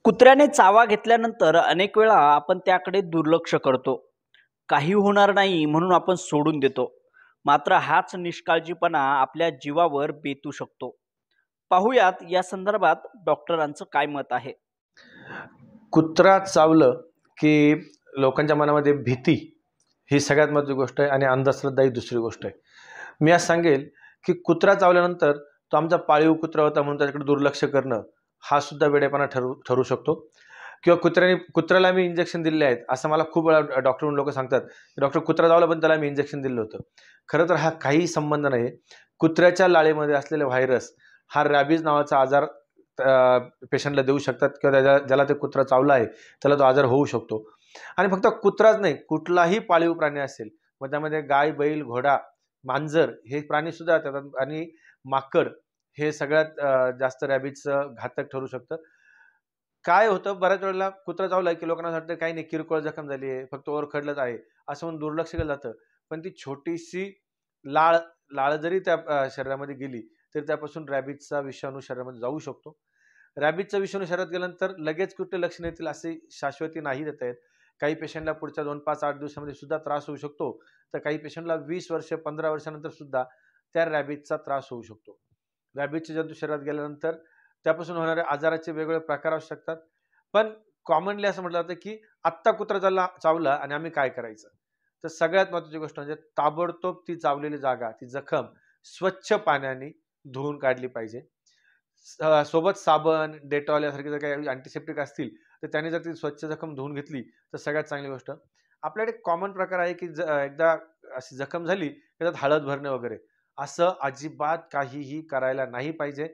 कुत्र्याने चावा घेतल्यानंतर अनेक वेळा आपण त्याकडे दुर्लक्ष करतो. काही होणार नाही म्हणून आपण सोडून देतो. मात्र हाच निष्काळजीपणा आपल्या जीवावर बेतू शकतो. पाहुयात या संदर्भात डॉक्टरांचं काय मत आहे. कुत्रा चावलं की लोकांच्या मनामध्ये भीती ही सगळ्यात महत्त्वाची गोष्ट आहे आणि अंधश्रद्धा ही दुसरी गोष्ट आहे. मी आज सांगेल की कुत्रा चावल्यानंतर तो आमचा पाळीव कुत्रा होता म्हणून त्याच्याकडे दुर्लक्ष करणं हा सुद्धा वेडेपणा ठरू शकतो. किंवा कुत्र्याला आम्ही इंजेक्शन दिले आहेत असं मला खूप वेळा डॉक्टर लोक सांगतात की डॉक्टर कुत्रा चावला पण त्याला मी इंजेक्शन दिलं होतं. खरं तर हा काही संबंध नाही. कुत्र्याच्या लाळेमध्ये असलेले व्हायरस हा रॅबीज नावाचा आजार पेशंटला देऊ शकतात किंवा ज्याला ते कुत्रा चावला आहे त्याला तो आजार होऊ शकतो. आणि फक्त कुत्राच नाही, कुठलाही पाळीव प्राणी असेल, मग त्यामध्ये गाय, बैल, घोडा, मांजर हे प्राणी सुद्धा येतात आणि माकड हे सगळ्यात जास्त रॅबीजचं घातक ठरू शकतं. काय होतं, बऱ्याच वेळेला कुत्रा चावला की लोकांना वाटतं काही नाही, किरकोळ जखम झाली आहे, फक्त ओरखडलंच आहे असं म्हणून दुर्लक्ष केलं जातं. पण ती छोटीशी लाळ लाळ जरी त्या शरीरामध्ये गेली तर त्यापासून रॅबीजचा विषाणू शरीरामध्ये जाऊ शकतो. रॅबीजचा विषाणू शरीरात गेल्यानंतर लगेच कुठले लक्षण येतील असे शाश्वती नाही देता येत. काही पेशंटला पुढच्या 2, 5, 8 दिवसामध्ये सुद्धा त्रास होऊ शकतो. तर काही पेशंटला 20 वर्ष, 15 वर्षानंतर सुद्धा त्या रॅबीजचा त्रास होऊ शकतो. रॅबीजचे जंतू शरीरात गेल्यानंतर त्यापासून होणाऱ्या आजाराचे वेगवेगळे प्रकार असू शकतात. पण कॉमनली असं म्हटलं जातं की आत्ता कुत्रा चावला आणि आम्ही काय करायचं. तर सगळ्यात महत्त्वाची गोष्ट म्हणजे ताबडतोब ती चावलेली जागा, ती जखम स्वच्छ पाण्याने धुवून काढली पाहिजे. सोबत साबण, डेटॉल यासारखे जर काही अँटीसेप्टिक असतील तर त्याने जर ती स्वच्छ जखम धुवून घेतली तर सगळ्यात चांगली गोष्ट. आपल्याकडे कॉमन प्रकार आहे की एकदा अशी जखम झाली त्याच्यात हळद भरणे वगैरे, असं अजिबात काहीही करायला नाही पाहिजे.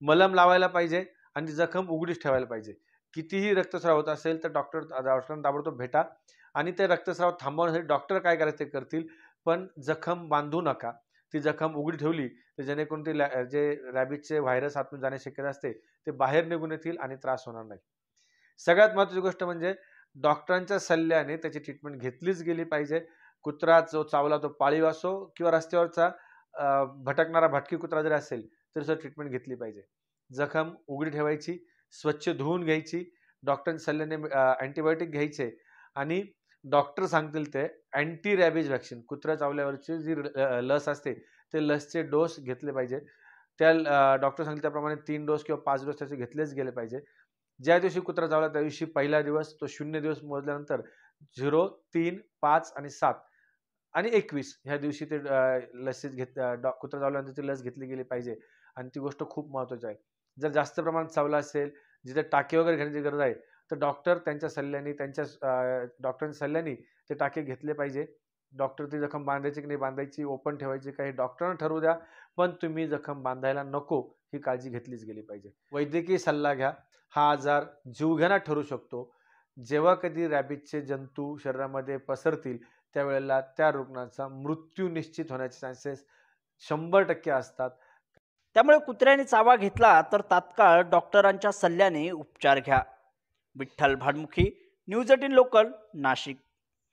मलम लावायला पाहिजे आणि ती जखम उघडीच ठेवायला पाहिजे. कितीही रक्तस्राव होत असेल तर डॉक्टरांना ताबडतोब भेटा आणि ते रक्तस्राव थांबवण्यासाठी डॉक्टर काय करायचं ते करतील. पण जखम बांधू नका. ती जखम उघडी ठेवली तर जेणेकरून ती जे रॅबीजचे व्हायरस आतून जाण्याची शक्यता असते ते बाहेर निघून येतील आणि त्रास होणार नाही. सगळ्यात महत्त्वाची गोष्ट म्हणजे डॉक्टरांच्या सल्ल्याने त्याची ट्रीटमेंट घेतलीच गेली पाहिजे. कुत्रा जो चावला तो पाळीव असो किंवा रस्त्यावरचा भटकणारा भटकी कुत्रा जरी असेल तरी सुद्धा ट्रीटमेंट घेतली पाहिजे. जखम उघडी ठेवायची, स्वच्छ धुवून घ्यायची, डॉक्टरांच्या सल्ल्याने अँटीबायोटिक घ्यायचे आणि डॉक्टर सांगतील ते अँटी रॅबीज व्हॅक्सिन, कुत्रा चावल्यावरची जी लस असते ते लसचे डोस घेतले पाहिजे. त्या डॉक्टर सांगतील त्याप्रमाणे 3 डोस किंवा 5 डोस त्याचे घेतलेच गेले पाहिजे. ज्या दिवशी कुत्रा चावला त्या दिवशी पहिला दिवस तो 0 दिवस मोजल्यानंतर 0, 3, 5 आणि 7 आणि 21 ह्या दिवशी ते कुत्रा चावल्यानंतर ती लस घेतली गेली पाहिजे. आणि ती गोष्ट खूप महत्त्वाची आहे. जर जास्त प्रमाणात चावला असेल, जिथे टाके वगैरे घेण्याची गरज आहे, तर डॉक्टर त्यांच्या सल्ल्याने डॉक्टरांच्या सल्ल्याने ते टाके घेतले पाहिजे. डॉक्टर ती जखम बांधायची की नाही बांधायची, ओपन ठेवायची काही डॉक्टरांना ठरवू द्या. पण तुम्ही जखम बांधायला नको ही काळजी घेतलीच गेली पाहिजे. वैद्यकीय सल्ला घ्या. हा आजार जीवघेणा ठरू शकतो. जेव्हा कधी रॅबीजचे जंतू शरीरामध्ये पसरतील त्यावेळेला त्या रुग्णाचा मृत्यू निश्चित होण्याचे चान्सेस 100% असतात. त्यामुळे कुत्र्याने चावा घेतला तर तात्काळ डॉक्टरांच्या सल्ल्याने उपचार घ्या. Vitthal Bhadmukhi, news 18 local, Nashik.